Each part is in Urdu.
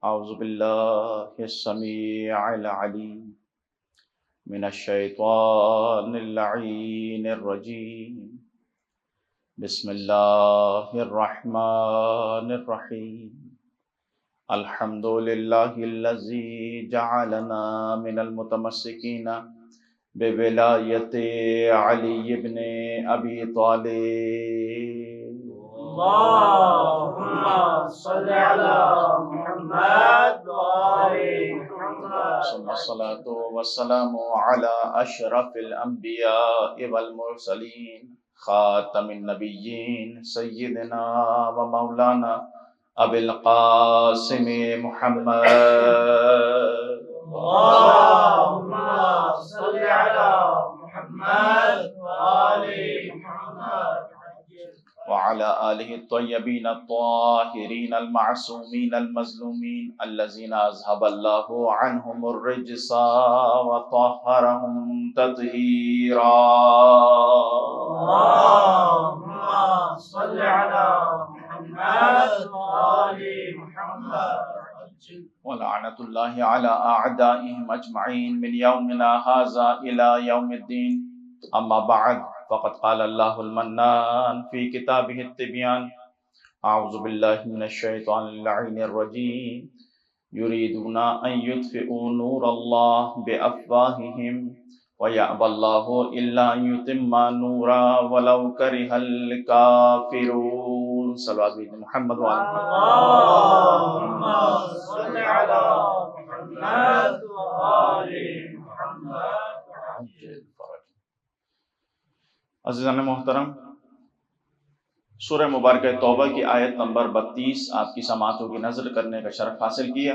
اعوذ باللہ السمیع العلیم من الشیطان اللعین الرجیم بسم اللہ الرحمن الرحیم الحمد للہ الذی جعلنا من المتمسکین بولایت علی بن ابی طالب اللهم صل على محمد وآل محمد ثم الصلاة والسلام على أشرف الأنبياء والمرسلين خاتم النبيين سيدنا ومولانا أبي القاسم محمد اللهم صل على محمد وآل محمد وعلى آله الطيبين الطاهرين المعصومين المظلومين الذين أذهب الله عنهم الرجس وطهرهم تطهيرا اللهم صل على محمد وآل محمد ولعنة الله على أعدائهم أجمعين من يومنا هذا إلى يوم الدين أما بعد فقد قال الله المنان في كتابه التبيان أعوذ بالله من الشيطان اللعين الرجيم يريدون أن يطفئوا نور الله بأفواههم ويأبى الله إلا أن يتم نورا ولو كره الكافرون صلوات محمد وعلى اللهم صل على محمد وآل محمد عزیزان محترم، سورہ مبارکہ توبہ کی آیت نمبر 32 آپ کی سماعتوں کی نظر کرنے کا شرف حاصل کیا،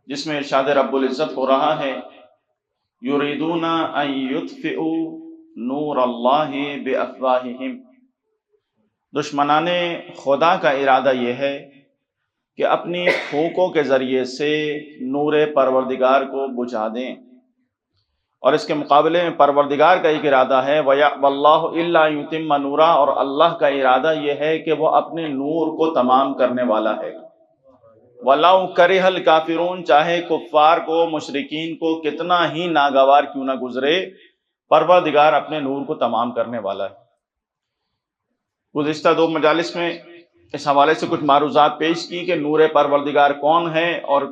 جس میں ارشاد رب العزت ہو رہا ہے یریدون ان یطفئوا نور اللہ بافواہہم۔ دشمنان خدا کا ارادہ یہ ہے کہ اپنی پھونکوں کے ذریعے سے نور پروردگار کو بجھا دیں، اور اس کے مقابلے میں پروردگار کا ایک ارادہ ہے وَيَأْبَى اللَّهُ إِلَّا يُتِمَّ نُورًا، اور اللہ کا ارادہ یہ ہے کہ وہ اپنے نور کو تمام کرنے والا ہے۔ وَلَوْ كَرِهَ الْكَافِرُونَ، چاہے کفار کو، مشرکین کو کتنا ہی ناگوار کیوں نہ گزرے، پروردگار اپنے نور کو تمام کرنے والا ہے۔ گزشتہ 2 مجالس میں اس حوالے سے کچھ معروضات پیش کی کہ نور پروردگار کون ہے اور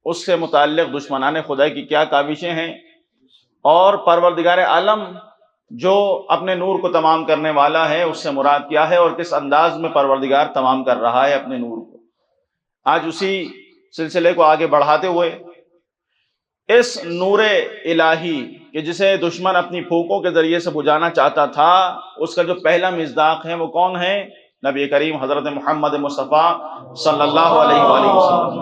اس سے متعلق دشمنان خدا کی کیا کاوشیں ہیں، اور پروردگار عالم جو اپنے نور کو تمام کرنے والا ہے اس سے مراد کیا ہے، اور کس انداز میں پروردگار تمام کر رہا ہے اپنے نور کو۔ آج اسی سلسلے کو آگے بڑھاتے ہوئے اس نور الہی کہ جسے دشمن اپنی پھونکوں کے ذریعے سے بجھانا چاہتا تھا، اس کا جو پہلا مصداق ہے وہ کون ہے؟ نبی کریم حضرت محمد مصطفیٰ صلی اللہ علیہ وآلہ وسلم۔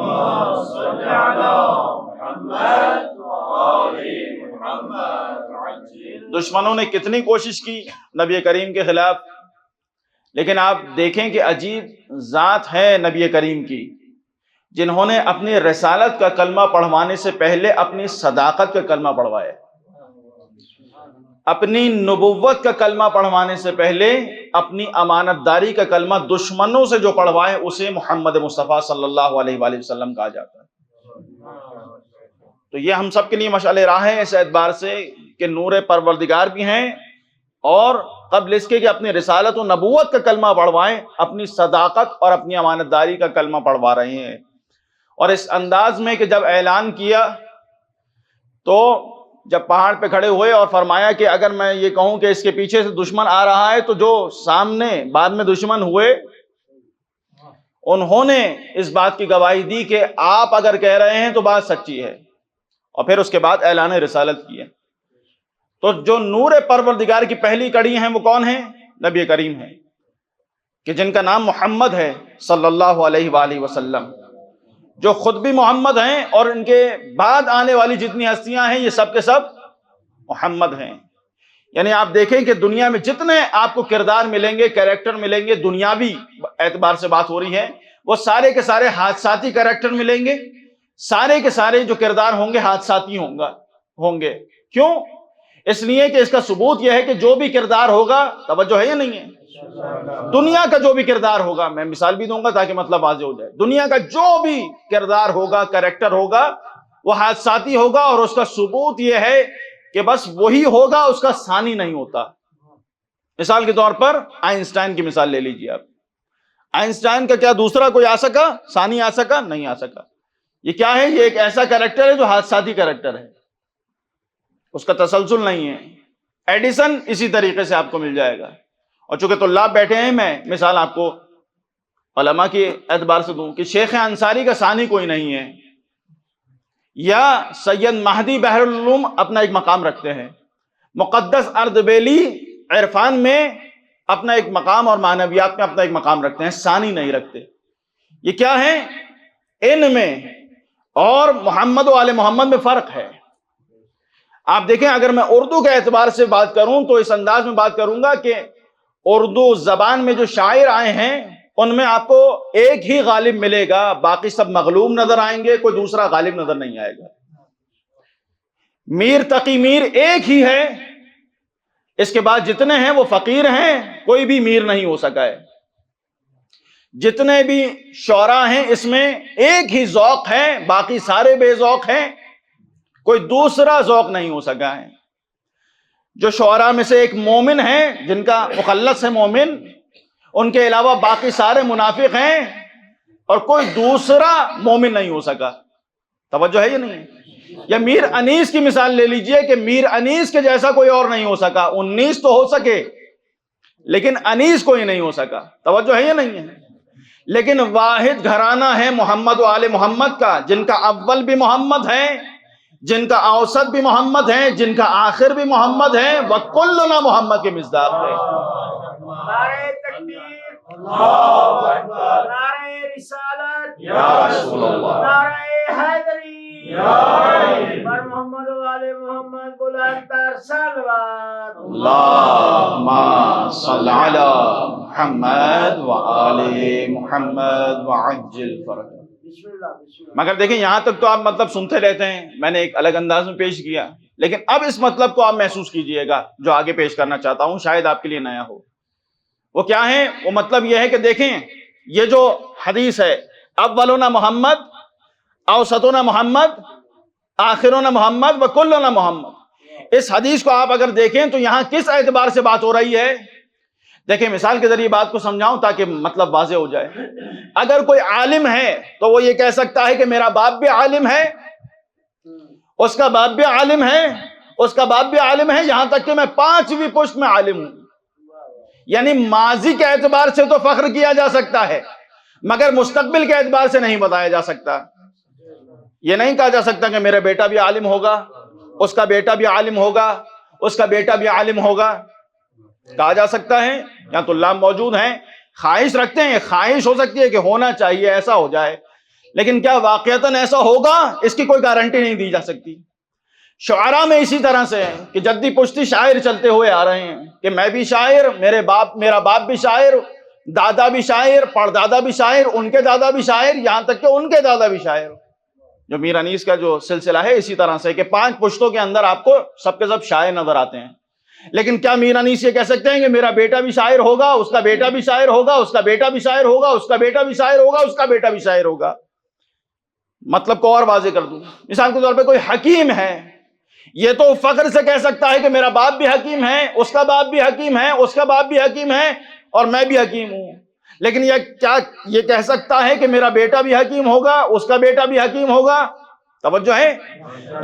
دشمنوں نے کتنی کوشش کی نبی کریم کے خلاف، لیکن آپ دیکھیں کہ عجیب ذات ہے نبی کریم کی، جنہوں نے اپنی رسالت کا کلمہ پڑھوانے سے پہلے اپنی صداقت کا کلمہ پڑھوایا، اپنی نبوت کا کلمہ پڑھوانے سے پہلے اپنی امانت داری کا کلمہ دشمنوں سے جو پڑھوائے اسے محمد مصطفیٰ صلی اللہ علیہ وآلہ وسلم کہا جاتا ہے۔ تو یہ ہم سب کے لیے مشعل راہ ہے اس اعتبار سے کہ نور پروردگار بھی ہیں، اور قبل اس کے کہ اپنی رسالت و نبوت کا کلمہ پڑھوائیں، اپنی صداقت اور اپنی امانت داری کا کلمہ پڑھوا رہے ہیں۔ اور اس انداز میں کہ جب اعلان کیا تو جب پہاڑ پہ کھڑے ہوئے اور فرمایا کہ اگر میں یہ کہوں کہ اس کے پیچھے سے دشمن آ رہا ہے، تو جو سامنے بعد میں دشمن ہوئے انہوں نے اس بات کی گواہی دی کہ آپ اگر کہہ رہے ہیں تو بات سچی ہے، اور پھر اس کے بعد اعلان رسالت کیا۔ تو جو نور پروردگار کی پہلی کڑی ہیں وہ کون ہیں؟ نبی کریم ہیں، کہ جن کا نام محمد ہے صلی اللہ علیہ وآلہ وسلم، جو خود بھی محمد ہیں اور ان کے بعد آنے والی جتنی ہستیاں ہیں یہ سب کے سب محمد ہیں۔ یعنی آپ دیکھیں کہ دنیا میں جتنے آپ کو کردار ملیں گے، کریکٹر ملیں گے، دنیاوی اعتبار سے بات ہو رہی ہے، وہ سارے کے سارے حادثاتی کریکٹر ملیں گے، سارے کے سارے جو کردار ہوں گے حادثاتی ہوں گے۔ کیوں؟ اس لیے کہ اس کا ثبوت یہ ہے کہ جو بھی کردار ہوگا، توجہ ہے یا نہیں ہے، دنیا کا جو بھی کردار ہوگا، میں مثال بھی دوں گا تاکہ مطلب واضح ہو جائے، دنیا کا جو بھی کردار ہوگا، کریکٹر ہوگا، وہ حادثاتی ہوگا، اور اس کا ثبوت یہ ہے کہ بس وہی ہوگا، اس کا ثانی نہیں ہوتا۔ مثال کے طور پر آئنسٹائن کی مثال لے لیجیے آپ۔ آئنسٹائن کا کیا دوسرا کوئی آ سکا، ثانی آ سکا؟ نہیں آ سکا۔ یہ کیا ہے؟ یہ ایک ایسا کریکٹر ہے جو حادثاتی کریکٹر ہے، اس کا تسلسل نہیں ہے۔ ایڈیسن اسی طریقے سے آپ کو مل جائے گا۔ اور چونکہ طلاب بیٹھے ہیں، میں مثال آپ کو علماء کے اعتبار سے دوں کہ شیخ انصاری کا ثانی کوئی نہیں ہے، یا سید مہدی بحر العلوم اپنا ایک مقام رکھتے ہیں، مقدس اردبیلی عرفان میں اپنا ایک مقام اور معنویات میں اپنا ایک مقام رکھتے ہیں، ثانی نہیں رکھتے۔ یہ کیا ہے؟ ان میں اور محمد و آل محمد میں فرق ہے۔ آپ دیکھیں، اگر میں اردو کے اعتبار سے بات کروں تو اس انداز میں بات کروں گا کہ اردو زبان میں جو شاعر آئے ہیں ان میں آپ کو ایک ہی غالب ملے گا، باقی سب مغلوب نظر آئیں گے، کوئی دوسرا غالب نظر نہیں آئے گا۔ میر تقی میر ایک ہی ہے، اس کے بعد جتنے ہیں وہ فقیر ہیں، کوئی بھی میر نہیں ہو سکا ہے۔ جتنے بھی شعراء ہیں اس میں ایک ہی ذوق ہے، باقی سارے بے ذوق ہیں، کوئی دوسرا ذوق نہیں ہو سکا ہے۔ جو شعراء میں سے ایک مومن ہیں جن کا مخلص ہے مومن، ان کے علاوہ باقی سارے منافق ہیں، اور کوئی دوسرا مومن نہیں ہو سکا۔ توجہ ہے یا نہیں؟ یا میر انیس کی مثال لے لیجئے کہ میر انیس کے جیسا کوئی اور نہیں ہو سکا۔ 19 تو ہو سکے لیکن انیس کوئی نہیں ہو سکا۔ توجہ ہے یا نہیں ہے؟ لیکن واحد گھرانہ ہے محمد و آل محمد کا، جن کا اول بھی محمد ہے، جن کا اوسط بھی محمد ہے، جن کا آخر بھی محمد ہے، وَكُلُّنَا محمد کے مصداق ہے۔ نعرہ تکبیر، اللہ اکبر، نعرہ رسالت، یا رسول اللہ، نعرہ حیدری، پر محمد و آل محمد بلند تر صلوات۔ اللہم صلی علی محمد وآل محمد وعجل فرجہ۔ بسم اللہ، بسم اللہ۔ مگر دیکھیں یہاں تک تو آپ مطلب سنتے رہتے ہیں، میں نے ایک الگ انداز میں پیش کیا، لیکن اب اس مطلب کو آپ محسوس کیجئے گا جو آگے پیش کرنا چاہتا ہوں، شاید آپ کے لیے نیا ہو۔ وہ کیا ہے؟ وہ مطلب یہ ہے کہ دیکھیں یہ جو حدیث ہے، اولنا محمد، اوسطنا محمد، آخرنا محمد، وکلنا محمد، اس حدیث کو آپ اگر دیکھیں تو یہاں کس اعتبار سے بات ہو رہی ہے؟ دیکھیں مثال کے ذریعے بات کو سمجھاؤں تاکہ مطلب واضح ہو جائے۔ اگر کوئی عالم ہے تو وہ یہ کہہ سکتا ہے کہ میرا باپ بھی عالم ہے، اس کا باپ بھی عالم ہے، اس کا باپ بھی عالم ہے، یہاں تک کہ میں 5ویں پشت میں عالم ہوں۔ یعنی ماضی کے اعتبار سے تو فخر کیا جا سکتا ہے، مگر مستقبل کے اعتبار سے نہیں بتایا جا سکتا۔ یہ نہیں کہا جا سکتا کہ میرا بیٹا بھی عالم ہوگا، اس کا بیٹا بھی عالم ہوگا، اس کا بیٹا بھی عالم ہوگا۔ کہا جا سکتا ہے، یہاں طلاب موجود ہیں، خواہش رکھتے ہیں، خواہش ہو سکتی ہے کہ ہونا چاہیے، ایسا ہو جائے، لیکن کیا واقعتاً ایسا ہوگا اس کی کوئی گارنٹی نہیں دی جا سکتی۔ شعراء میں اسی طرح سے ہے کہ جدی پشتی شاعر چلتے ہوئے آ رہے ہیں کہ میں بھی شاعر، میرا باپ بھی شاعر، دادا بھی شاعر، پردادا بھی شاعر، ان کے دادا بھی شاعر، یہاں تک کہ ان کے دادا بھی شاعر۔ جو میر انیس کا جو سلسلہ ہے اسی طرح سے کہ 5 پشتوں کے اندر آپ کو سب کے سب شاعر نظر آتے ہیں۔ لیکن کیا میر انیس یہ کہہ سکتے ہیں کہ میرا بیٹا بھی شاعر ہوگا، اس کا بیٹا بھی شاعر ہوگا، اس کا بیٹا بھی شاعر ہوگا، اس کا بیٹا بھی شاعر ہوگا، اس کا بیٹا بھی شاعر ہوگا؟ مطلب کو اور واضح کر دوں، مثال کے طور پہ کوئی حکیم ہے، یہ تو فخر سے کہہ سکتا ہے کہ میرا باپ بھی حکیم ہے، اس کا باپ بھی حکیم ہے، اس کا باپ بھی حکیم ہے، اور میں بھی حکیم ہوں۔ لیکن یہ کہہ سکتا ہے کہ میرا بیٹا بھی حکیم ہوگا، اس کا بیٹا بھی حکیم ہوگا؟ توجہ ہے؟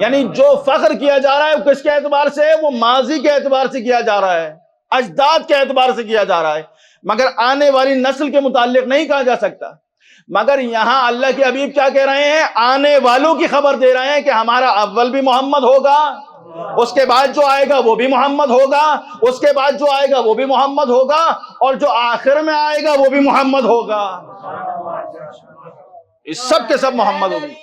یعنی جو فخر کیا جا رہا ہے وہ کس کے اعتبار سے ہے؟ وہ ماضی کے اعتبار سے کیا جا رہا ہے، اجداد کے اعتبار سے کیا جا رہا ہے، مگر آنے والی نسل کے متعلق نہیں کہا جا سکتا۔ مگر یہاں اللہ کے حبیب کیا کہہ رہے ہیں؟ آنے والوں کی خبر دے رہے ہیں کہ ہمارا اول بھی محمد ہوگا، اس کے بعد جو آئے گا وہ بھی محمد ہوگا، اس کے بعد جو آئے گا وہ بھی محمد ہوگا، اور جو آخر میں آئے گا وہ بھی محمد ہوگا۔ یہ سب کے سب محمد ہوں گے،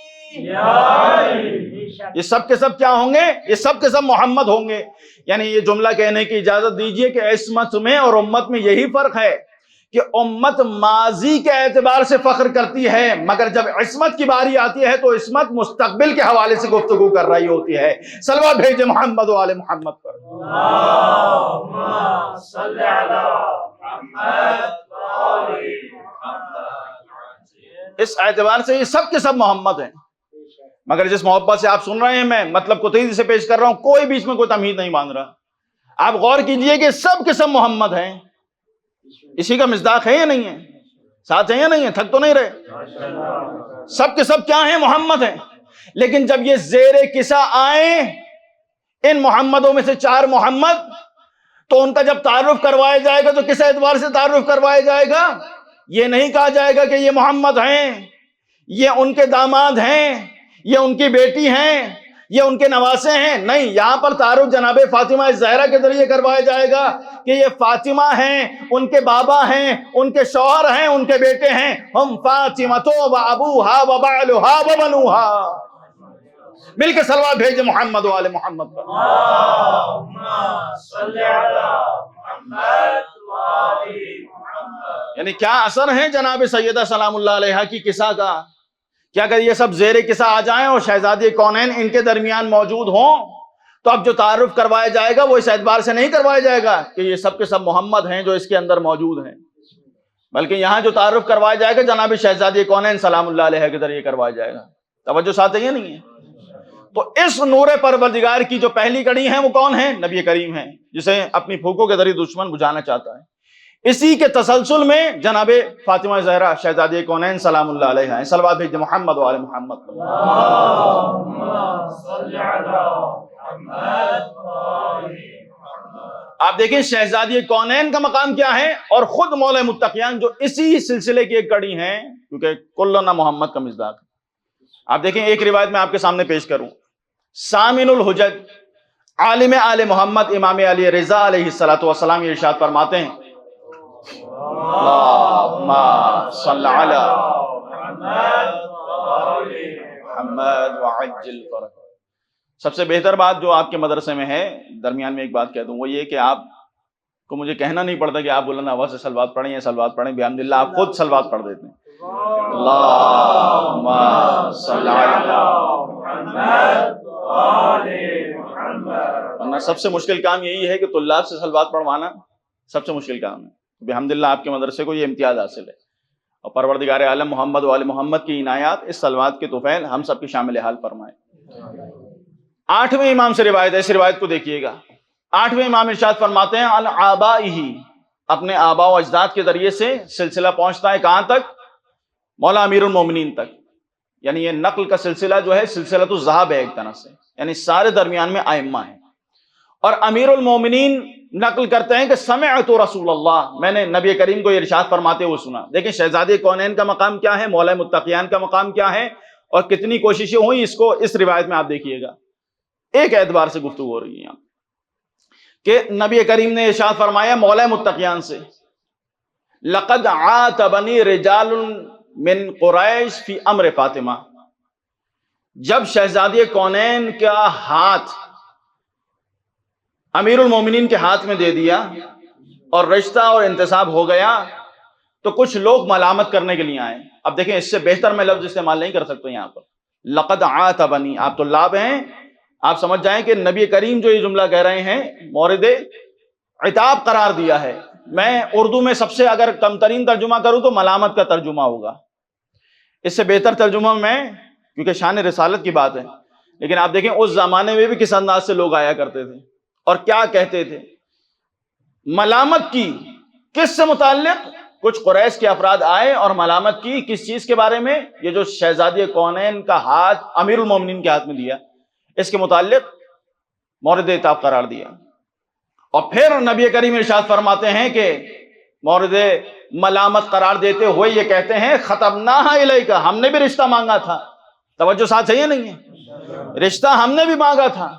یہ سب کے سب کیا ہوں گے؟ یہ سب کے سب محمد ہوں گے۔ یعنی یہ جملہ کہنے کی اجازت دیجئے کہ عصمت میں اور امت میں یہی فرق ہے کہ امت ماضی کے اعتبار سے فخر کرتی ہے، مگر جب عصمت کی باری آتی ہے تو عصمت مستقبل کے حوالے سے گفتگو کر رہی ہوتی ہے۔ صلوات بھیجے محمد و آل محمد پر۔ اللہم صلی علی محمد و آل محمد۔ اس اعتبار سے یہ سب کے سب محمد ہیں، مگر جس محبت سے آپ سن رہے ہیں، میں مطلب کو تیزی سے پیش کر رہا ہوں، کوئی بیچ میں کوئی تمہید نہیں باندھ رہا۔ آپ غور کیجئے کہ سب کے سب محمد ہیں۔ اسی کا مصداق ہے یا نہیں ہے؟ ساتھ ہیں یا نہیں ہے؟ تھک تو نہیں رہے؟ سب کے سب کیا ہیں؟ محمد ہیں۔ لیکن جب یہ زیر قصہ آئیں ان محمدوں میں سے 4 محمد، تو ان کا جب تعارف کروایا جائے گا تو کس اعتبار سے تعارف کروایا جائے گا؟ یہ نہیں کہا جائے گا کہ یہ محمد ہیں، یہ ان کے داماد ہیں، یہ ان کی بیٹی ہیں، یہ ان کے نواسے ہیں۔ نہیں، یہاں پر تعارف جناب فاطمہ الزہرا کے ذریعے کروایا جائے گا کہ یہ فاطمہ ہیں، ان کے بابا ہیں، ان کے شوہر ہیں، ان کے بیٹے ہیں۔ ہم فاطمہ و ابوہا و بعلہا و بنوہا۔ مل کے صلوات بھیجے محمد و آل محمد پر۔ اللہم صلی علی محمد و آل محمد۔ یعنی کیا اثر ہے جناب سیدہ سلام اللہ علیہا کی قصہ کا؟ کیا اگر یہ سب زیر قصہ آ جائیں اور شہزادی کونین ان کے درمیان موجود ہوں تو اب جو تعارف کروایا جائے گا وہ اس اعتبار سے نہیں کروایا جائے گا کہ یہ سب کے سب محمد ہیں جو اس کے اندر موجود ہیں، بلکہ یہاں جو تعارف کروایا جائے گا جناب شہزادی کونین سلام اللہ علیہ کے ذریعے کروایا جائے گا۔ توجہ ساتھ ہے یا نہیں ہے؟ تو اس نور پروردگار کی جو پہلی کڑی ہے وہ کون ہے؟ نبی کریم ہے، جسے اپنی پھوکوں کے ذریعے دشمن بجھانا چاہتا ہے۔ اسی کے تسلسل میں جناب فاطمہ زہرا شہزادی کونین سلام اللہ علیہ ہیں۔ صلوات بھیجے محمد و آل محمد۔ اللہم صلی علی محمد و آل محمد۔ آپ دیکھیں شہزادی کونین کا مقام کیا ہے، اور خود مولا متقیان جو اسی سلسلے کی ایک کڑی ہیں، کیونکہ کلنا محمد کا مصداق۔ آپ دیکھیں ایک روایت میں آپ کے سامنے پیش کروں۔ سامن الحجج عالم آل محمد امام علی رضا علیہ السلام یہ ارشاد فرماتے ہیں، اللہم صلی علی محمد وعجل فرج۔ سب سے بہتر بات جو آپ کے مدرسے میں ہے، درمیان میں ایک بات کہہ دوں، وہ یہ کہ آپ کو مجھے کہنا نہیں پڑتا کہ آپ بلند آواز سے صلوات پڑھیں یا صلوات پڑھیں، بحمداللہ آپ خود صلوات پڑھ دیتے ہیں۔ اللہم صلی علی محمد و آل محمد۔ ورنہ سب سے مشکل کام یہی ہے کہ طلاب سے صلوات پڑھوانا سب سے مشکل کام ہے۔ بحمداللہ آپ کے مدرسے کو یہ امتیاز حاصل ہے، اور پروردگار عالم محمد و آل محمد کی عنایات اس صلوات کے طفیل ہم سب کی شامل حال فرمائے۔ 8ویں امام سے روایت ہے، اس روایت کو دیکھیے گا۔ 8ویں امام ارشاد فرماتے ہیں، الآبائہ، اپنے آباء و اجداد کے ذریعے سے سلسلہ پہنچتا ہے کہاں تک؟ مولا امیر المومنین تک۔ یعنی یہ نقل کا سلسلہ جو ہے سلسلہ تو ذہب ہے ایک طرح سے، یعنی سارے درمیان میں ائمہ ہیں، اور امیر المومنین نقل کرتے ہیں کہ سمعت رسول اللہ، میں نے نبی کریم کو یہ ارشاد فرماتے ہوئے سنا۔ دیکھیں شہزادی کونین کا مقام کیا ہے، مولا متقیان کا مقام کیا ہے، اور کتنی کوششیں ہوئی اس کو اس روایت میں آپ دیکھیے گا۔ ایک اعتبار سے گفتگو ہو رہی ہے یہاں کہ نبی کریم نے ارشاد فرمایا مولا متقیان سے، لقد عاتبنی رجال من قریش فی امر فاطمہ۔ جب شہزادی کونین کا ہاتھ امیر المومنین کے ہاتھ میں دے دیا اور رشتہ اور انتصاب ہو گیا تو کچھ لوگ ملامت کرنے کے لیے آئے۔ اب دیکھیں اس سے بہتر میں لفظ استعمال نہیں کر سکتا یہاں پر۔ لقد عاتبنی، آپ طلاب ہیں، آپ سمجھ جائیں کہ نبی کریم جو یہ جملہ کہہ رہے ہیں مورد عتاب قرار دیا ہے۔ میں اردو میں سب سے اگر کم ترین ترجمہ کروں تو ملامت کا ترجمہ ہوگا، اس سے بہتر ترجمہ میں، کیونکہ شان رسالت کی بات ہے۔ لیکن آپ دیکھیں اس زمانے میں بھی کس انداز سے لوگ آیا کرتے تھے اور کیا کہتے تھے۔ ملامت کی کس سے متعلق؟ کچھ قریش کے افراد آئے اور ملامت کی کس چیز کے بارے میں؟ یہ جو شہزادی کونین کا ہاتھ امیر المومنین کے ہاتھ میں دیا، اس کے متعلق مورد عتاب قرار دیا۔ اور پھر نبی کریم ارشاد فرماتے ہیں کہ مورد ملامت قرار دیتے ہوئے یہ کہتے ہیں، ختمناہا الیک، ہم نے بھی رشتہ مانگا تھا۔ توجہ ساتھ ہے یا نہیں ہے؟ رشتہ ہم نے بھی مانگا تھا،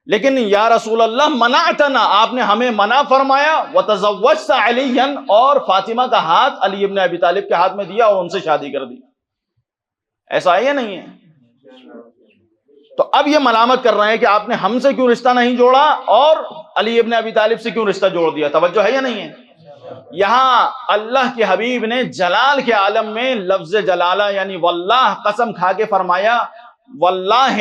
لیکن یا رسول اللہ منعتنا، آپ نے ہمیں منع فرمایا، وتزوجت علیا، اور فاطمہ کا ہاتھ علی ابن ابی طالب کے ہاتھ میں دیا اور ان سے شادی کر دی۔ ایسا ہے یا نہیں ہے؟ تو اب یہ ملامت کر رہے ہیں کہ آپ نے ہم سے کیوں رشتہ نہیں جوڑا اور علی ابن ابی طالب سے کیوں رشتہ جوڑ دیا۔ توجہ ہے یا نہیں ہے؟ یہاں اللہ کے حبیب نے جلال کے عالم میں لفظ جلالہ یعنی واللہ قسم کھا کے فرمایا واللہ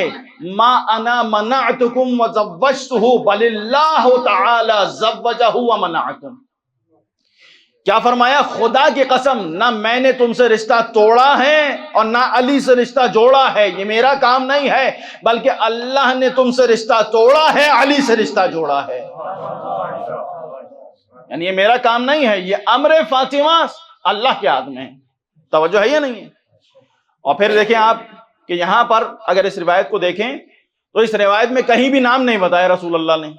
ما انا منعتکم وزوجتہ بل اللہ تعالی زوجہ ومنعکم. کیا فرمایا؟ خدا کی قسم نہ میں نے تم سے رشتہ توڑا ہے اور نہ علی سے رشتہ جوڑا ہے، یہ میرا کام نہیں ہے، بلکہ اللہ نے تم سے رشتہ توڑا ہے، علی سے رشتہ جوڑا ہے. یعنی یہ میرا کام نہیں ہے، یہ امر فاطمہ اللہ کے ہاتھ میں ہے. توجہ ہے یا نہیں ہے؟ اور پھر دیکھیں آپ کہ یہاں پر اگر اس روایت کو دیکھیں تو اس روایت میں کہیں بھی نام نہیں بتایا رسول اللہ نے،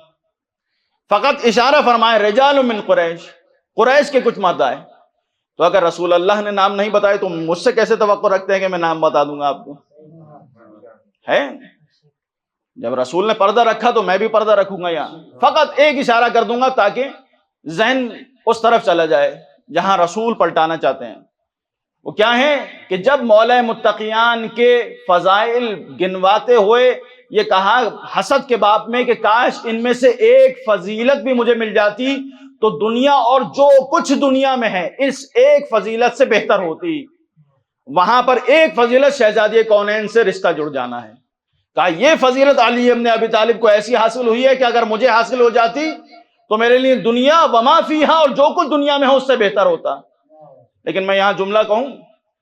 فقط اشارہ فرمایا رجال من قریش، قریش کے کچھ مرد آئے. تو اگر رسول اللہ نے نام نہیں بتائے تو مجھ سے کیسے توقع رکھتے ہیں کہ میں نام بتا دوں گا آپ کو؟ ہے جب رسول نے پردہ رکھا تو میں بھی پردہ رکھوں گا. یہاں فقط ایک اشارہ کر دوں گا تاکہ ذہن اس طرف چلا جائے جہاں رسول پلٹانا چاہتے ہیں. وہ کیا ہے کہ جب مولا متقیان کے فضائل گنواتے ہوئے یہ کہا حسد کے باب میں کہ کاش ان میں سے ایک فضیلت بھی مجھے مل جاتی تو دنیا اور جو کچھ دنیا میں ہے اس ایک فضیلت سے بہتر ہوتی. وہاں پر ایک فضیلت شہزادی کونین سے رشتہ جڑ جانا ہے. کہا یہ فضیلت علی ابن ابی طالب کو ایسی حاصل ہوئی ہے کہ اگر مجھے حاصل ہو جاتی تو میرے لیے دنیا وما فیہا اور جو کچھ دنیا میں ہے اس سے بہتر ہوتا. لیکن میں یہاں جملہ کہوں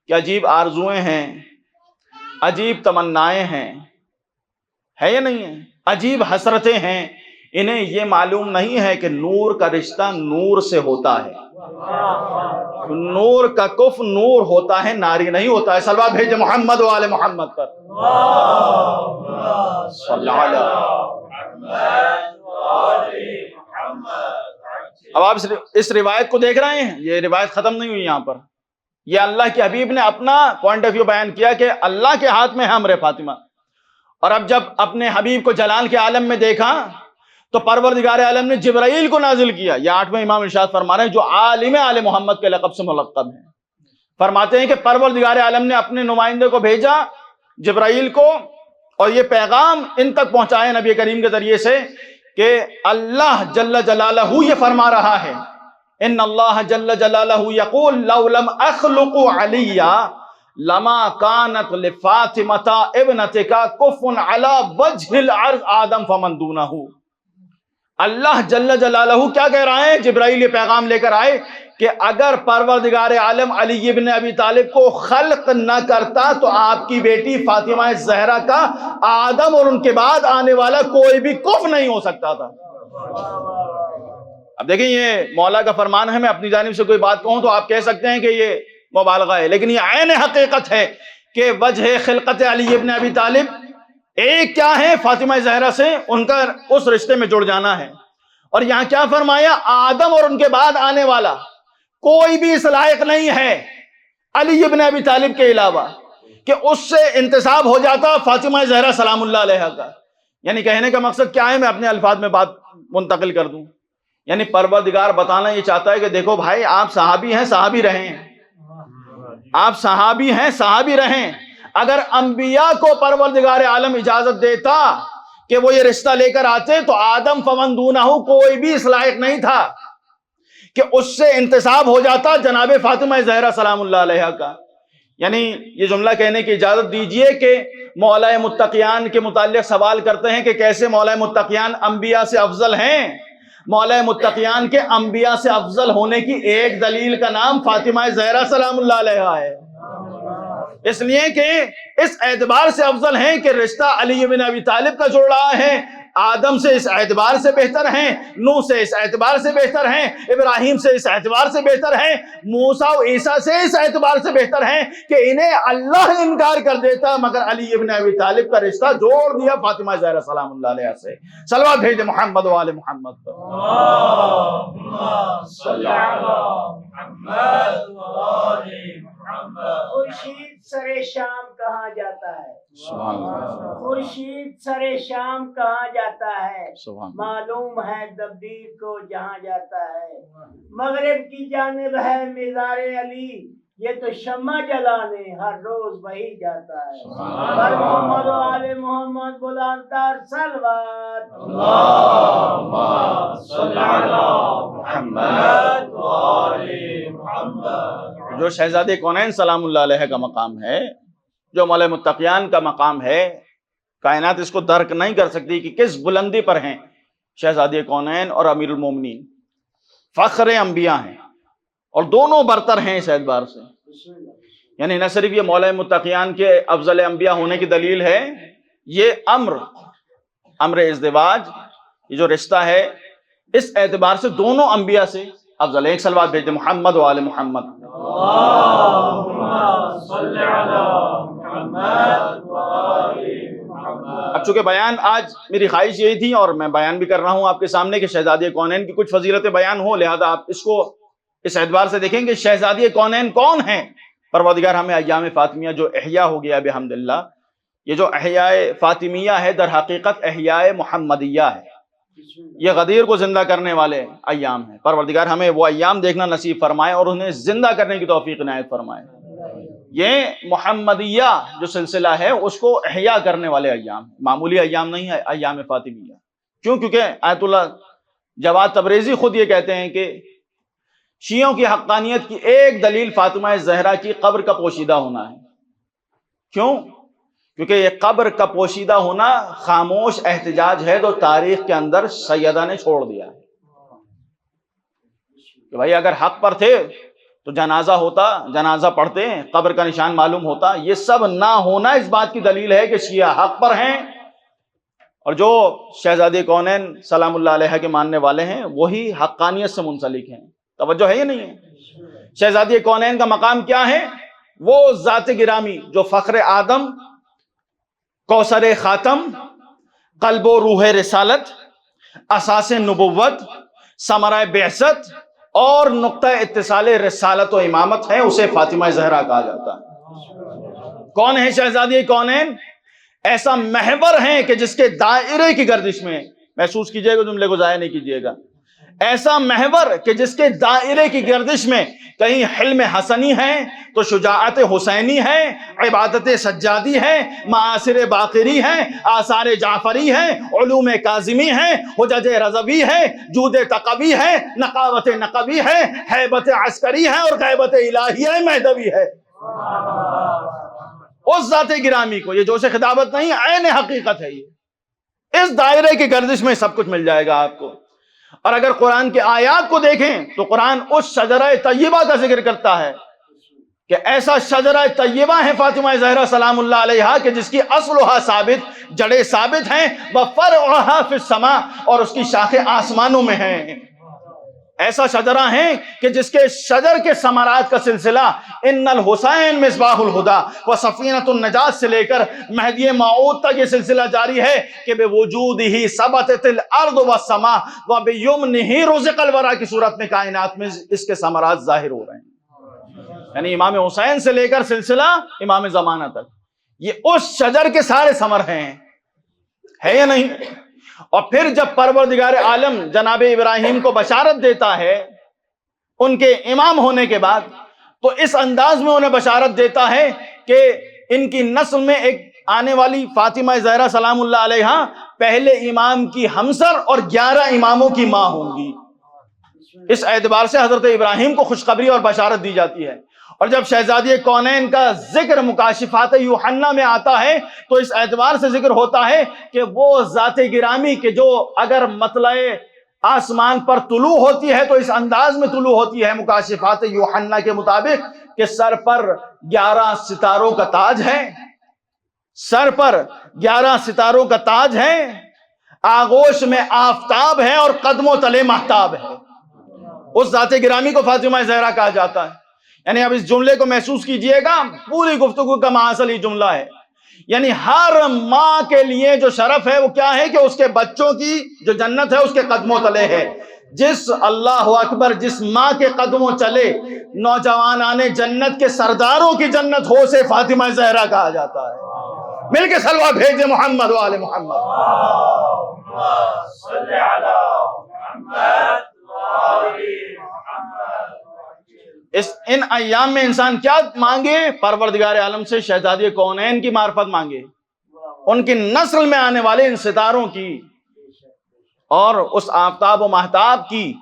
کہ عجیب آرزویں ہیں، عجیب تمنائیں ہیں، ہے یا نہیں ہے؟ عجیب حسرتیں ہیں. انہیں یہ معلوم نہیں ہے کہ نور کا رشتہ نور سے ہوتا ہے. نور کا کف نور ہوتا ہے، ناری نہیں ہوتا ہے. صلوات بھیجے محمد و آل محمد پر. صلی اللہ علیہ. اب آپ اس روایت کو دیکھ رہے ہیں، یہ روایت ختم نہیں ہوئی یہاں پر. یہ اللہ کے حبیب نے اپنا پوائنٹ آف ویو بیان کیا کہ اللہ کے ہاتھ میں ہے امر فاطمہ. اور اب جب اپنے حبیب کو جلال کے عالم میں دیکھا تو پروردگار عالم نے جبرائیل کو نازل کیا. یہ 8ویں امام ارشاد فرما رہے ہیں جو عالم آل محمد کے لقب سے ملقب ہیں. فرماتے ہیں کہ پروردگار عالم نے اپنے نمائندے کو بھیجا جبرائیل کو اور یہ پیغام ان تک پہنچایا نبی کریم کے ذریعے سے کہ اللہ جل جلالہ یہ فرما رہا ہے ان اللہ جل جلالہ یقول لو لم اخلق علی لما كانت لفاطمہ ابنتک کفن علی وجہ الارض آدم فمن دونہ. اللہ جل جلالہ کیا کہہ رہا ہے؟ جبرائیل یہ پیغام لے کر آئے کہ اگر پروردگار عالم علی ابن ابی طالب کو خلق نہ کرتا تو آپ کی بیٹی فاطمہ زہرا کا آدم اور ان کے بعد آنے والا کوئی بھی کفر نہیں ہو سکتا تھا. اب دیکھیں یہ مولا کا فرمان ہے، میں اپنی جانب سے کوئی بات کہوں تو آپ کہہ سکتے ہیں کہ یہ مبالغہ ہے، لیکن یہ عین حقیقت ہے کہ وجہ خلقت علی ابن ابی طالب ایک کیا ہے؟ فاطمہ زہرا سے ان کا اس رشتے میں جڑ جانا ہے. اور یہاں کیا فرمایا؟ آدم اور ان کے بعد آنے والا کوئی بھی اس لائق نہیں ہے علی ابن ابی طالب کے علاوہ کہ اس سے انتساب ہو جاتا فاطمہ زہرا سلام اللہ علیہا کا. یعنی کہنے کا مقصد کیا ہے؟ میں اپنے الفاظ میں بات منتقل کر دوں. یعنی پروردگار بتانا یہ چاہتا ہے کہ دیکھو بھائی آپ صحابی ہیں، صحابی رہیں. آپ صحابی ہیں، صحابی رہیں. اگر انبیاء کو پروردگار عالم اجازت دیتا کہ وہ یہ رشتہ لے کر آتے تو آدم فمن دونہ کوئی بھی اس لائق نہیں تھا کہ اس سے انتساب ہو جاتا جناب فاطمہ زہرا سلام اللہ علیہا کا. یعنی یہ جملہ کہنے کی اجازت دیجئے کہ مولا متقیان کے متعلق سوال کرتے ہیں کہ کیسے مولا متقیان انبیاء سے افضل ہیں. مولا متقیان کے انبیاء سے افضل ہونے کی ایک دلیل کا نام فاطمہ زہرا سلام اللہ علیہا ہے. اس لیے کہ اس اعتبار سے افضل ہیں کہ رشتہ علی بن ابی طالب کا جڑ رہا ہے. آدم سے اس اعتبار سے بہتر ہیں، نوح سے اس اعتبار سے بہتر ہیں، ابراہیم سے اس اعتبار سے بہتر ہیں، موسیٰ و عیسیٰ سے اس اعتبار سے بہتر ہیں کہ انہیں اللہ انکار کر دیتا مگر علی ابن ابی طالب کا رشتہ جوڑ دیا فاطمہ زہرا سلام اللہ علیہا سے. صلوات بھیجے محمد و آل محمد پر. خورشید سر شام کہاں جاتا ہے؟ خورشید سر شام کہاں جاتا ہے؟ معلوم ہے تبدیل کو جہاں جاتا ہے. مغرب کی جانب ہے مزار علی، یہ تو شمع جلانے ہر روز وہی جاتا ہے. پر محمد و آل محمد بلندتر صلوات. اللہم صلی علی محمد و آل جو شہزادے کونین سلام اللہ علیہ کا مقام ہے، جو مولا متقیان کا مقام ہے، کائنات اس کو درک نہیں کر سکتی کہ کس بلندی پر ہیں شہزادے کونین اور امیر المومنین، فخر انبیاء ہیں، اور دونوں برتر ہیں اس اعتبار سے. یعنی نہ صرف یہ مولا متقیان کے افضل انبیاء ہونے کی دلیل ہے، یہ امر ازدواج، یہ جو رشتہ ہے، اس اعتبار سے دونوں انبیاء سے افضل ہے. ایک صلوات بھیج دیں محمد و آل محمد. اب چونکہ بیان آج میری خواہش یہی تھی، اور میں بیان بھی کر رہا ہوں آپ کے سامنے کہ شہزادی کونین کی کچھ فضیلتیں بیان ہو، لہذا آپ اس کو اس اعتبار سے دیکھیں کہ شہزادی کونین کون ہیں. پروردگار ہمیں ایام فاطمیہ جو احیاء ہو گیا بحمداللہ، یہ جو احیاء فاطمیہ ہے در حقیقت احیاء محمدیہ ہے. یہ غدیر کو زندہ کرنے والے ایام ہیں. پروردگار ہمیں وہ ایام دیکھنا نصیب فرمائے اور انہیں زندہ کرنے کی توفیق عنایت فرمائے. یہ محمدیہ جو سلسلہ ہے اس کو احیاء کرنے والے ایام، معمولی ایام نہیں ہے ایام فاطمیہ. کیوں؟ کیونکہ آیت اللہ جواد تبریزی خود یہ کہتے ہیں کہ شیعوں کی حقانیت کی ایک دلیل فاطمہ زہرا کی قبر کا پوشیدہ ہونا ہے. کیوں؟ کیونکہ یہ قبر کا پوشیدہ ہونا خاموش احتجاج ہے جو تاریخ کے اندر سیدہ نے چھوڑ دیا ہے کہ بھائی اگر حق پر تھے تو جنازہ ہوتا، جنازہ پڑھتے، قبر کا نشان معلوم ہوتا. یہ سب نہ ہونا اس بات کی دلیل ہے کہ شیعہ حق پر ہیں، اور جو شہزادی کونین سلام اللہ علیہ کے ماننے والے ہیں وہی حقانیت سے منسلک ہیں. توجہ ہے یا نہیں ہے؟ شہزادی کونین کا مقام کیا ہے؟ وہ ذات گرامی جو فخر آدم، کوثر خاتم، قلب و روح رسالت، اساس نبوت، ثمرہ بعثت اور نقطہ اتصال رسالت و امامت ہے، اسے فاطمہ زہرا کہا جاتا ہے. کون ہے شہزادی کونین؟ ایسا محور ہیں کہ جس کے دائرے کی گردش میں، محسوس کیجئے گا، جملے کو ضائع نہیں کیجئے گا، ایسا محور کہ جس کے دائرے کی گردش میں کہیں حلم حسنی ہے تو شجاعت حسینی ہے، عبادت سجادی ہے، معاصر باقری ہے، آثار جعفری ہے، علوم کاظمی ہے، حجج رضوی ہے، جود تقوی ہے، نقاوت نقوی ہے، ہیبت عسکری ہے، اور غیبت الہیہ مہدوی ہے. اس ذات گرامی کو، یہ جوش خطابت نہیں، عین حقیقت ہے. یہ اس دائرے کی گردش میں سب کچھ مل جائے گا آپ کو. اور اگر قرآن کے آیات کو دیکھیں تو قرآن اس شجرہ طیبہ کا ذکر کرتا ہے کہ ایسا شجرہ طیبہ ہے فاطمہ زہرا سلام اللہ علیہا کہ جس کی اصلها ثابت، جڑیں ثابت ہیں، وفرعها فی السماء، اور اس کی شاخیں آسمانوں میں ہیں. ایسا شجرہ ہے کہ جس کے شجر کے ثمرات کا سلسلہ ان الحسین مصباح الہدا و سفینۃ النجات سے لے کر مہدی موعود تک یہ سلسلہ جاری ہے کہ بے وجود ہی ثبتت الارض والسماء و بیمنہ رزق الورا کی صورت میں کائنات میں اس کے ثمرات ظاہر ہو رہے ہیں. یعنی امام حسین سے لے کر سلسلہ امام زمانہ تک یہ اس شجر کے سارے ثمر ہیں، ہے یا نہیں؟ اور پھر جب پروردگار عالم جناب ابراہیم کو بشارت دیتا ہے ان کے امام ہونے کے بعد، تو اس انداز میں انہیں بشارت دیتا ہے کہ ان کی نسل میں ایک آنے والی فاطمہ زہرا سلام اللہ علیہا پہلے امام کی ہمسر اور 11 اماموں کی ماں ہوں گی. اس اعتبار سے حضرت ابراہیم کو خوشخبری اور بشارت دی جاتی ہے. اور جب شہزادی کونین کا ذکر مکاشفات یوحنا میں آتا ہے تو اس اعتبار سے ذکر ہوتا ہے کہ وہ ذات گرامی کہ جو اگر مطلع آسمان پر طلوع ہوتی ہے تو اس انداز میں طلوع ہوتی ہے مکاشفات یوحنا کے مطابق کہ سر پر 11 ستاروں کا تاج ہے، سر پر 11 ستاروں کا تاج ہے، آغوش میں آفتاب ہے اور قدموں تلے مہتاب ہے. اس ذات گرامی کو فاطمہ زہرا کہا جاتا ہے. یعنی اب اس جملے کو محسوس کیجئے گا، پوری گفتگو کا ماحصل یہ جملہ ہے. یعنی ہر ماں کے لیے جو شرف ہے وہ کیا ہے کہ اس کے بچوں کی جو جنت ہے اس کے قدموں تلے ہے. جس اللہ اکبر جس ماں کے قدموں چلے نوجوانان جنت کے سرداروں کی جنت ہو سے فاطمہ زہرا کہا جاتا ہے. مل کے سلوہ بھیجے محمد و آل محمد. ان ایام میں انسان کیا مانگے؟ پروردگار عالم سے شہزادی کونین کی معرفت مانگے، ان کی نسل میں آنے والے ان ستاروں کی اور اس آفتاب و مہتاب کی،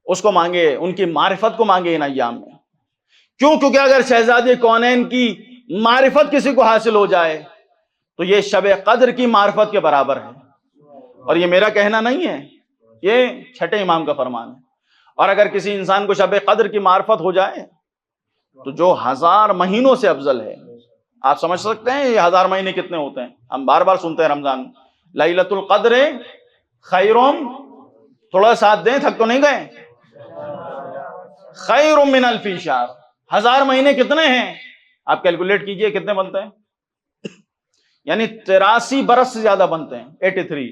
اس کو مانگے، ان کی معرفت کو مانگے ان ایام میں. کیوں؟ کیونکہ اگر شہزادی کونین کی معرفت کسی کو حاصل ہو جائے تو یہ شب قدر کی معرفت کے برابر ہے. اور یہ میرا کہنا نہیں ہے، یہ چھٹے امام کا فرمان ہے. اور اگر کسی انسان کو شب قدر کی معرفت ہو جائے تو جو 1000 مہینوں سے افضل ہے. آپ سمجھ سکتے ہیں یہ 1000 مہینے کتنے ہوتے ہیں؟ ہم بار بار سنتے ہیں رمضان لیلۃ القدر خیرم، تھوڑا ساتھ دیں، تھک تو نہیں گئے. خیر من الف شہر، 1000 مہینے کتنے ہیں؟ آپ کیلکولیٹ کیجئے کتنے بنتے ہیں. یعنی 83 برس سے زیادہ بنتے ہیں. 83.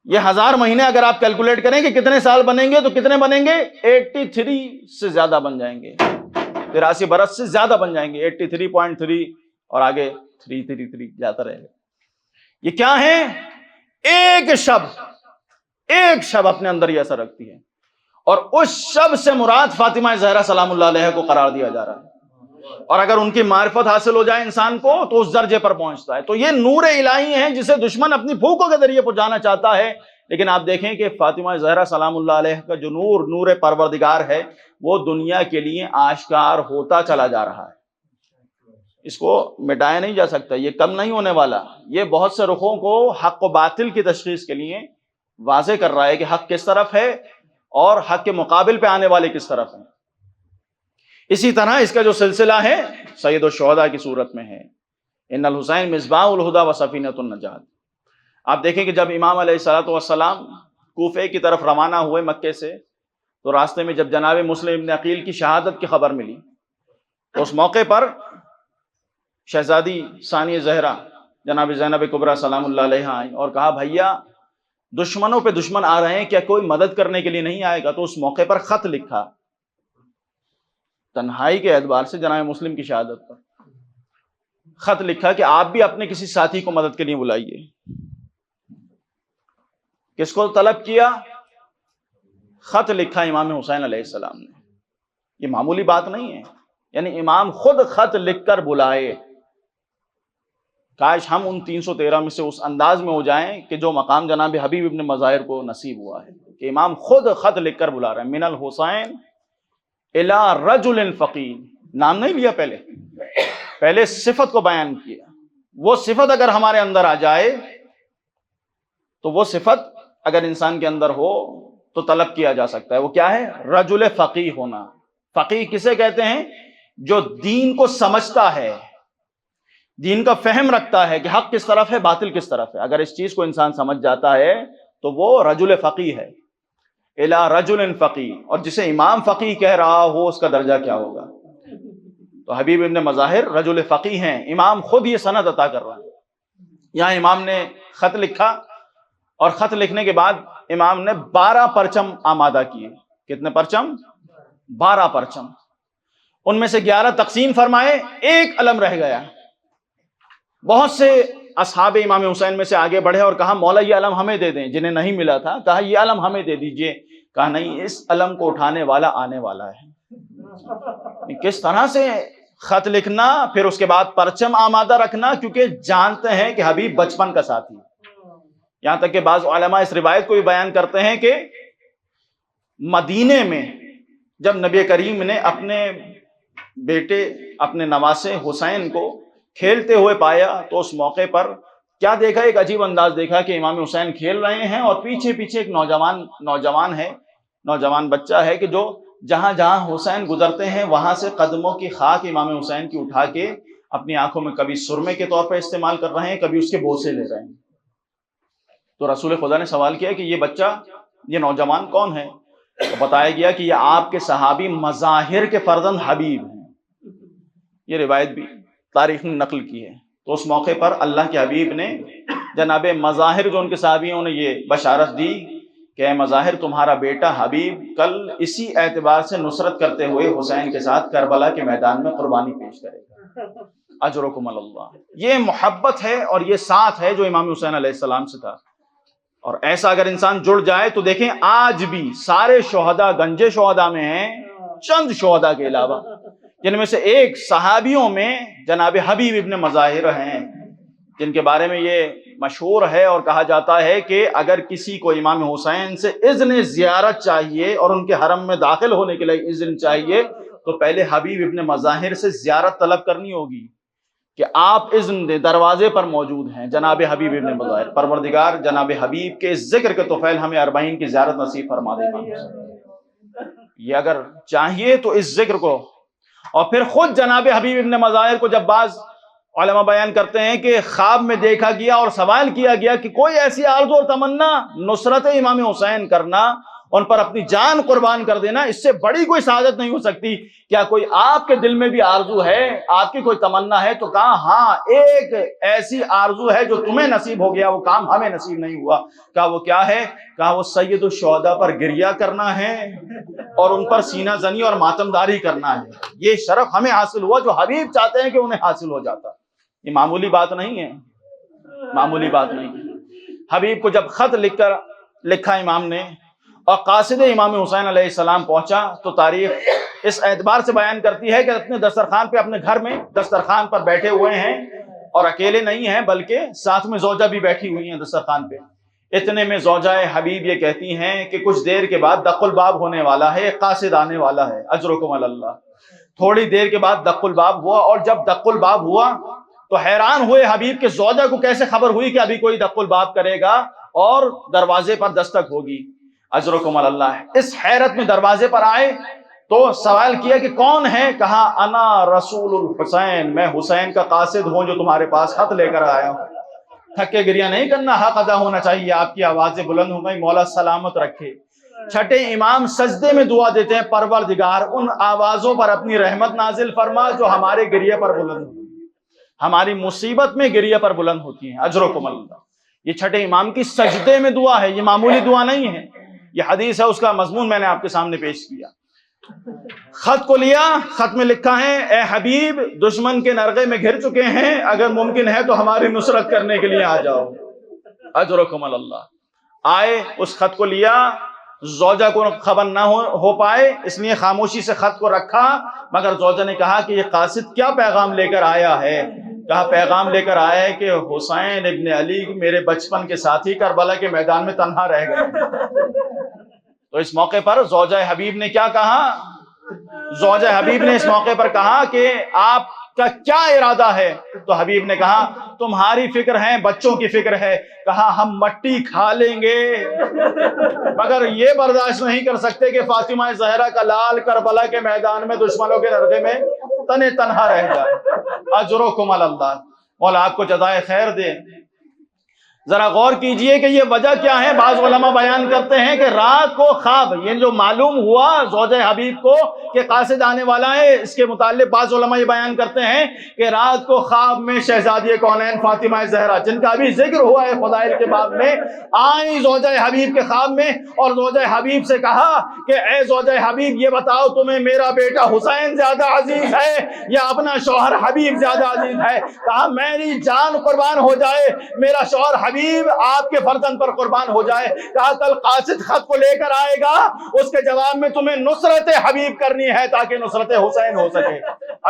یہ 1000 مہینے اگر آپ کیلکولیٹ کریں کہ کتنے سال بنیں گے تو کتنے بنیں گے؟ 83 سے زیادہ بن جائیں گے. 83 برس سے زیادہ بن جائیں گے. 83.3 اور آگے 333 جاتا رہے گا. یہ کیا ہے؟ ایک شب اپنے اندر یہ اثر رکھتی ہے. اور اس شب سے مراد فاطمہ زہرا سلام اللہ علیہ کو قرار دیا جا رہا ہے. اور اگر ان کی معرفت حاصل ہو جائے انسان کو تو اس درجے پر پہنچتا ہے. تو یہ نور الہی ہے جسے دشمن اپنی پھوکوں کے ذریعے پہنچانا چاہتا ہے. لیکن آپ دیکھیں کہ فاطمہ زہرا سلام اللہ علیہ کا جو نور پروردگار ہے وہ دنیا کے لیے آشکار ہوتا چلا جا رہا ہے. اس کو مٹایا نہیں جا سکتا، یہ کم نہیں ہونے والا. یہ بہت سے رخوں کو حق و باطل کی تشخیص کے لیے واضح کر رہا ہے کہ حق کس طرف ہے اور حق کے مقابل پہ آنے والے کس طرف ہیں. اسی طرح اس کا جو سلسلہ ہے سید الشہداء کی صورت میں ہے. ان الحسین مصباح الہدی و سفینۃ النجات. آپ دیکھیں کہ جب امام علیہ الصلوۃ والسلام کوفے کی طرف روانہ ہوئے مکے سے تو راستے میں جب جناب مسلم ابن عقیل کی شہادت کی خبر ملی تو اس موقع پر شہزادی ثانیہ زہرا جناب زینب کبریٰ سلام اللہ علیہ آئیں اور کہا بھیا دشمنوں پہ دشمن آ رہے ہیں، کیا کوئی مدد کرنے کے لیے نہیں آئے گا؟ تو اس موقع پر خط لکھا تنہائی کے اعتبار سے جناب مسلم کی شہادت پر خط لکھا کہ آپ بھی اپنے کسی ساتھی کو مدد کے لیے بلائیے. کس کو طلب کیا؟ خط لکھا امام حسین علیہ السلام نے. یہ معمولی بات نہیں ہے. یعنی امام خود خط لکھ کر بلائے. کاش ہم ان 313 میں سے اس انداز میں ہو جائیں کہ جو مقام جناب حبیب ابن مظاہر کو نصیب ہوا ہے کہ امام خود خط لکھ کر بلا رہے ہیں. من الحسین الی رجل فقیر. نام نہیں لیا، پہلے صفت کو بیان کیا. وہ صفت اگر ہمارے اندر آ جائے تو وہ صفت اگر انسان کے اندر ہو تو طلب کیا جا سکتا ہے. وہ کیا ہے؟ رجل فقیہ ہونا. فقیہ کسے کہتے ہیں؟ جو دین کو سمجھتا ہے، دین کا فہم رکھتا ہے کہ حق کس طرف ہے باطل کس طرف ہے. اگر اس چیز کو انسان سمجھ جاتا ہے تو وہ رجل فقیہ ہے. الی رجل فقیہ. اور جسے امام فقیہ کہہ رہا ہو اس کا درجہ کیا ہوگا؟ تو حبیب ابن مظاہر رجل فقیہ ہیں. امام خود یہ سند عطا کر رہا ہے. یہاں امام نے خط لکھا اور خط لکھنے کے بعد امام نے 12 پرچم آمادہ کیے. کتنے پرچم؟ 12 پرچم. ان میں سے 11 تقسیم فرمائے، ایک علم رہ گیا. بہت سے اصحاب امام حسین میں سے آگے بڑھے اور کہا مولا یہ علم ہمیں دے دیں. جنہیں نہیں ملا تھا کہا یہ علم ہمیں دے دیجئے. کہا نہیں، اس علم کو اٹھانے والا آنے والا ہے. کس طرح سے خط لکھنا، پھر اس کے بعد پرچم آمادہ رکھنا، کیونکہ جانتے ہیں کہ حبیب بچپن کا ساتھی. یہاں تک کہ بعض علماء اس روایت کو بھی بیان کرتے ہیں کہ مدینے میں جب نبی کریم نے اپنے بیٹے اپنے نواسے حسین کو کھیلتے ہوئے پایا تو اس موقع پر کیا دیکھا؟ ایک عجیب انداز دیکھا کہ امام حسین کھیل رہے ہیں اور پیچھے پیچھے ایک نوجوان بچہ ہے کہ جو جہاں جہاں حسین گزرتے ہیں وہاں سے قدموں کی خاک امام حسین کی اٹھا کے اپنی آنکھوں میں کبھی سرمے کے طور پر استعمال کر رہے ہیں، کبھی اس کے بوسے لے رہے ہیں. تو رسول خدا نے سوال کیا کہ یہ بچہ، یہ نوجوان کون ہے؟ تو بتایا گیا کہ یہ آپ کے صحابی مظاہر کے فرزند حبیب ہیں. یہ روایت بھی تاریخ نے نقل کی ہے. تو اس موقع پر اللہ کے حبیب نے جناب مظاہر جو ان کے صحابیوں نے یہ بشارت دی کہ اے مظاہر تمہارا بیٹا حبیب کل اسی اعتبار سے نصرت کرتے ہوئے حسین کے ساتھ کربلا کے میدان میں قربانی پیش کرے گا. اجرکم اللہ. یہ محبت ہے اور یہ ساتھ ہے جو امام حسین علیہ السلام سے تھا. اور ایسا اگر انسان جڑ جائے تو دیکھیں آج بھی سارے شہداء گنجے شہداء میں ہیں، چند شہداء کے علاوہ، جن میں سے ایک صحابیوں میں جناب حبیب ابن مظاہر ہیں، جن کے بارے میں یہ مشہور ہے اور کہا جاتا ہے کہ اگر کسی کو امام حسین سے اذن زیارت چاہیے اور ان کے حرم میں داخل ہونے کے لیے اذن چاہیے تو پہلے حبیب ابن مظاہر سے زیارت طلب کرنی ہوگی کہ آپ اذن دیں، دروازے پر موجود ہیں جناب حبیب ابن مظاہر، پروردگار جناب حبیب کے اس ذکر کے طفیل ہمیں اربعین کی زیارت نصیب فرما دے امام حسین۔ یہ اگر چاہیے تو اس ذکر کو، اور پھر خود جناب حبیب ابن مظاہر کو جب بعض علماء بیان کرتے ہیں کہ خواب میں دیکھا گیا اور سوال کیا گیا کہ کوئی ایسی آرزو اور تمنا نصرت امام حسین کرنا، ان پر اپنی جان قربان کر دینا، اس سے بڑی کوئی سعادت نہیں ہو سکتی، کیا کوئی آپ کے دل میں بھی آرزو ہے، آپ کی کوئی تمنا ہے؟ تو کہا ہاں ایک ایسی آرزو ہے جو تمہیں نصیب ہو گیا، وہ کام ہمیں نصیب نہیں ہوا۔ کہا وہ کیا ہے؟ کہا وہ سید الشہداء پر گریہ کرنا ہے اور ان پر سینہ زنی اور ماتمداری کرنا ہے۔ یہ شرف ہمیں حاصل ہوا جو حبیب چاہتے ہیں کہ انہیں حاصل ہو جاتا۔ یہ معمولی بات نہیں ہے، معمولی بات نہیں ہے۔ حبیب کو جب خط لکھا امام نے اور قاصد امام حسین علیہ السلام پہنچا تو تاریخ اس اعتبار سے بیان کرتی ہے کہ اپنے دسترخوان پہ، اپنے گھر میں دسترخوان پر بیٹھے ہوئے ہیں اور اکیلے نہیں ہیں بلکہ ساتھ میں زوجہ بھی بیٹھی ہوئی ہیں دسترخوان پہ۔ اتنے میں زوجہ حبیب یہ کہتی ہیں کہ کچھ دیر کے بعد دق الباب ہونے والا ہے، قاصد آنے والا ہے، اجرکم اللہ۔ تھوڑی دیر کے بعد دق الباب ہوا، اور جب دق الباب ہوا تو حیران ہوئے حبیب کے زوجہ کو کیسے خبر ہوئی کہ ابھی کوئی دق الباب کرے گا اور دروازے پر دستک ہوگی، اجرکم اللہ۔ اس حیرت میں دروازے پر آئے تو سوال کیا کہ کون ہے؟ کہا انا رسول الحسین، میں حسین کا قاصد ہوں جو تمہارے پاس خط لے کر آیا ہوں۔ تھک کے گریہ نہیں کرنا، حق ادا ہونا چاہیے، آپ کی آوازیں بلند ہو گئی، مولا سلامت رکھے۔ چھٹے امام سجدے میں دعا دیتے ہیں، پروردگار ان آوازوں پر اپنی رحمت نازل فرما جو ہمارے گریہ پر بلند ہوتی ہیں، ہماری مصیبت میں گریہ پر بلند ہوتی ہیں، اجرکم اللہ۔ یہ چھٹے امام کی سجدے میں دعا ہے، یہ معمولی دعا نہیں ہے، یہ حدیث ہے، اس کا مضمون میں نے آپ کے سامنے پیش کیا۔ خط کو لیا، خط میں لکھا ہے اے حبیب دشمن کے نرغے میں گھر چکے ہیں، اگر ممکن ہے تو ہماری نصرت کرنے کے لیے آ جاؤ، اجرکم اللہ۔ آئے، اس خط کو لیا، زوجہ کو خبر نہ ہو پائے اس لیے خاموشی سے خط کو رکھا، مگر زوجہ نے کہا کہ یہ قاصد کیا پیغام لے کر آیا ہے؟ کہا پیغام لے کر آیا ہے کہ حسین ابن علی میرے بچپن کے ساتھی کربلا کے میدان میں تنہا رہ گئے۔ تو اس موقع پر زوجہ حبیب نے کیا کہا؟ زوجہ حبیب نے اس موقع پر کہا کہ آپ کا کیا ارادہ ہے؟ تو حبیب نے کہا تمہاری فکر ہے، بچوں کی فکر ہے۔ کہا ہم مٹی کھا لیں گے مگر یہ برداشت نہیں کر سکتے کہ فاطمہ زہرا کا لال کربلا کے میدان میں دشمنوں کے نرغے میں تنہا رہ جائے، اجرکم اللہ۔ مولا آپ کو جزائے خیر دے۔ ذرا غور کیجئے کہ یہ وجہ کیا ہے۔ بعض علماء بیان کرتے ہیں کہ رات کو خواب، یہ جو معلوم ہوا زوجہ حبیب کو کہ قاصد آنے والا ہے، اس کے متعلق بعض علماء یہ بیان کرتے ہیں کہ رات کو خواب میں شہزادی کونین فاطمہ زہرا، جن کا ابھی ذکر ہوا ہے فضائل کے باب میں، آئی زوجہ حبیب کے خواب میں اور زوجہ حبیب سے کہا کہ اے زوجہ حبیب یہ بتاؤ تمہیں میرا بیٹا حسین زیادہ عزیز ہے یا اپنا شوہر حبیب زیادہ عزیز ہے؟ کہا میری جان قربان ہو جائے، میرا شوہر حبیب آپ کے فرزند پر قربان ہو جائے۔ کہا کل قاصد خط کو لے کر آئے گا، اس کے جواب میں تمہیں نصرت حبیب کرنی ہے تاکہ نصرت حسین ہو سکے،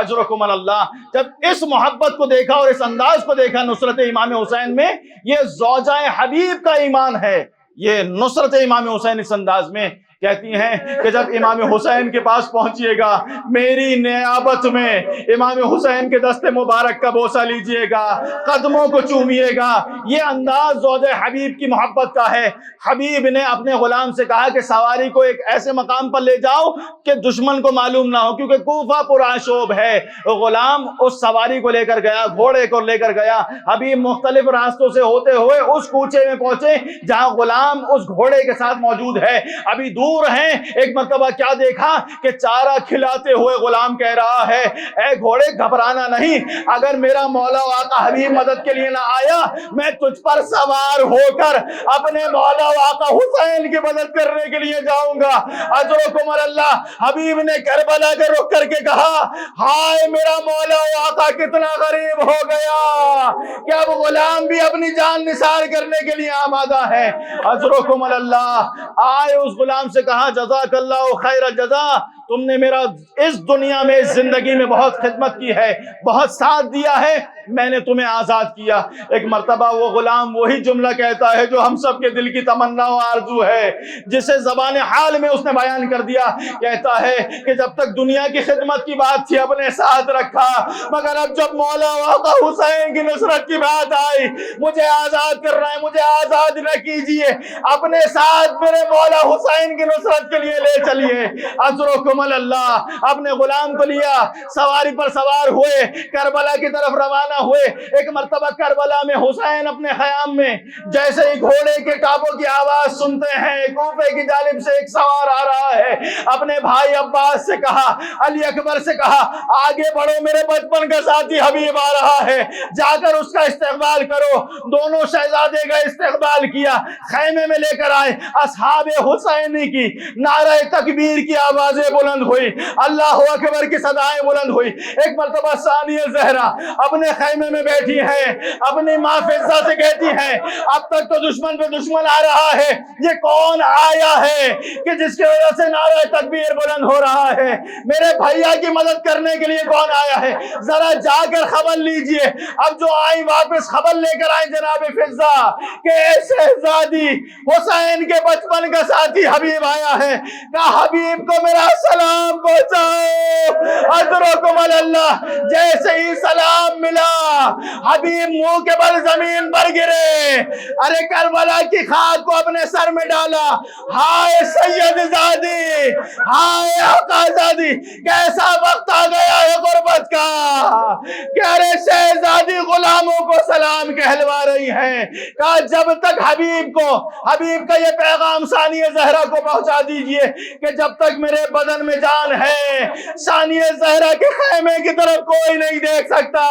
اجرکم اللہ۔ جب اس محبت کو دیکھا اور اس انداز کو دیکھا نصرت امام حسین میں، یہ زوجہ حبیب کا ایمان ہے، یہ نصرت امام حسین اس انداز میں کہتی ہیں کہ جب امام حسین کے پاس پہنچیے گا میری نیابت میں امام حسین کے دست مبارک کا بوسہ لیجئے گا، قدموں کو چومیے گا۔ یہ انداز زوجہ حبیب کی محبت کا ہے۔ حبیب نے اپنے غلام سے کہا کہ سواری کو ایک ایسے مقام پر لے جاؤ کہ دشمن کو معلوم نہ ہو، کیونکہ کوفہ پرآشوب ہے۔ غلام اس سواری کو لے کر گیا، گھوڑے کو لے کر گیا۔ حبیب مختلف راستوں سے ہوتے ہوئے اس کوچے میں پہنچے جہاں غلام اس گھوڑے کے ساتھ موجود ہے۔ ابھی دور ہیں، ایک مرتبہ کیا دیکھا کہ چارہ کھلاتے ہوئے غلام کہہ رہا ہے اے گھوڑے گھبرانا نہیں، اگر میرا مولا و آقا حبیب مدد کے لیے نہ آیا میں تجھ پر سوار ہو کر اپنے مولا و آقا حسین کی مدد کرنے کے لیے جاؤں گا، اجرکم اللہ۔ حبیب نے کربلا کے رخ کر کے کہا ہائے میرا مولا و آقا کتنا غریب ہو گیا کہ اب غلام بھی اپنی جان نثار کرنے کے لیے آمادہ ہے، اجرکم اللہ۔ آئے اس غلام سے کہا جزاک اللہ خیر الجزا، تم نے میرا اس دنیا میں اس زندگی میں بہت خدمت کی ہے، بہت ساتھ دیا ہے، میں نے تمہیں آزاد کیا۔ ایک مرتبہ وہ غلام وہی جملہ کہتا ہے جو ہم سب کے دل کی تمنا و آرزو ہے، جسے زبان حال میں اس نے بیان کر دیا۔ کہتا ہے کہ جب تک دنیا کی خدمت کی بات تھی اپنے ساتھ رکھا، مگر اب جب مولا آقا حسین کی نصرت کی بات آئی، مجھے آزاد کرنا ہے، مجھے آزاد نہ کیجئے، اپنے ساتھ میرے مولا حسین کی نصرت کے لیے لے چلیے۔ عزرکم اللہ، اپنے غلام کو لیا، سواری پر سوار ہوئے، کربلا کی طرف روانہ ہوئے۔ ایک مرتبہ کربلا میں حسین اپنے خیام میں جیسے ہی گھوڑے کے ٹاپوں کی آواز سنتے ہیں، کوفے کی جانب سے ایک سوار آ رہا ہے، اپنے بھائی عباس سے کہا، علی اکبر سے کہا، آگے بڑھو، میرے بچپن کا ساتھی حبیب آ رہا ہے، جا کر اس کا استقبال کرو۔ دونوں شہزادے کا استقبال کیا، خیمے میں لے کر آئے۔ اصحاب حسینی کی نعرہ تکبیر کی آوازیں بلند ہوئی، اللہ اکبر کی صدائیں بلند ہوئی۔ ایک مرتبہ ثانیہ زہرا اپنے خیمے میں بیٹھی ہیں، اپنی ماں فضہ سے کہتی ہیں، اب تک تو دشمن پہ دشمن آ رہا ہے، یہ کون آیا ہے کہ جس کی وجہ سے نعرہ تکبیر بلند ہو رہا ہے؟ میرے بھیا کی مدد کرنے کے لیے کون آیا ہے؟ ذرا جا کر خبر لیجئے۔ اب جو آئی واپس خبر لے کر آئیں جناب فضہ کہ شہزادی حسین کے بچپن کا ساتھی حبیب آیا ہے، کہا حبیب کو میرا سلام پہنچاؤ۔ حضرکم اللہ، جیسے ہی سلام ملا حبیب منہ کے بل زمین پر گرے، ارے کربلا کی خاک کو اپنے سر میں ڈالا، ہائے سید زادی، ہائے آقا زادی، کیسا وقت آ گیا ہے غربت کا کہ ارے شہزادی غلاموں کو سلام کہلوا رہی ہیں۔ کہا جب تک حبیب کا یہ پیغام ثانیہ زہرا کو پہنچا دیجئے کہ جب تک میرے بدن میں جان ہے ثانیہ زہرا کے خیمے کی طرف کوئی نہیں دیکھ سکتا۔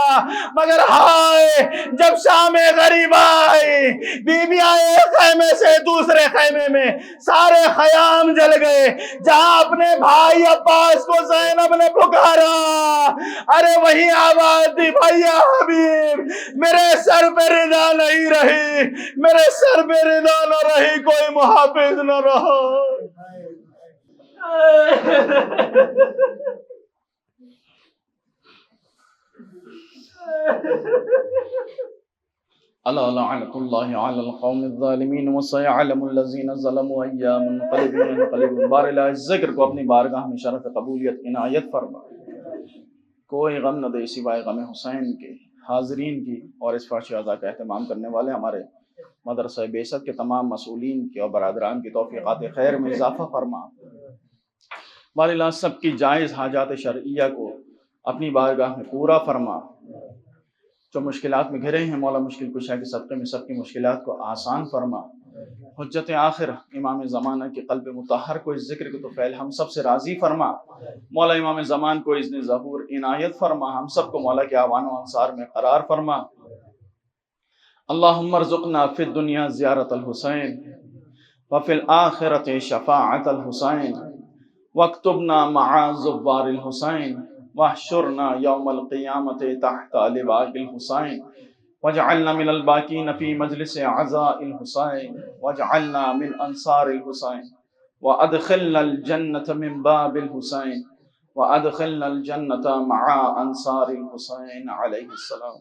مگر ہائے جب شام غریب آئی، بیویاں ایک خیمے سے دوسرے خیمے میں، سارے خیام جل گئے۔ جہاں اپنے بھائی عباس کو زینب نے پکارا، ارے وہی آواز دی، بھیا حبیب میرے سر پہ رضا نہیں رہی، میرے سر پہ رضا نہ رہی، کوئی محافظ نہ رہا۔ اللہ لعنت اللہ علی القوم الظالمین وسيعلم الذین ظلموا ايا منقلب ينقلبون۔ بار الہ اس ذکر کو اپنی بارگاہ میں شرف قبولیت عنایت فرما، کوئی غم نہ دے سوائے غم حسین کے۔ حاضرین کی اور اس فحش عزا کا اہتمام کرنے والے ہمارے مدرسہ بیست کے تمام مسئولین کی اور برادران کی توفیقات خیر میں اضافہ فرما۔ بار الہ سب کی جائز حاجات شرعیہ کو اپنی بارگاہ میں پورا فرما۔ جو مشکلات میں گھرے ہیں مولا مشکل کشا کے صدقے میں سب کی مشکلات کو آسان فرما۔ حجت آخر امام زمانہ کے قلب مطہر کو اس ذکر کے تو فعل ہم سب سے راضی فرما۔ مولا امام زمان کو اذن ظہور عنایت فرما، ہم سب کو مولا کے اعوان و انصار میں قرار فرما۔ اللہم ارزقنا فی الدنیا زیارت الحسین وفی الآخرت شفاعت الحسین واکتبنا مع زوار الحسین واحشرنا یوم القیامت تحت لواء الحسین واجعلنا من الباقین فی مجلس عزاء الحسین واجعلنا من انصار الحسین وادخلنا الجنة من باب الحسین وادخلنا الجنة مع انصار الحسین علیہ السلام۔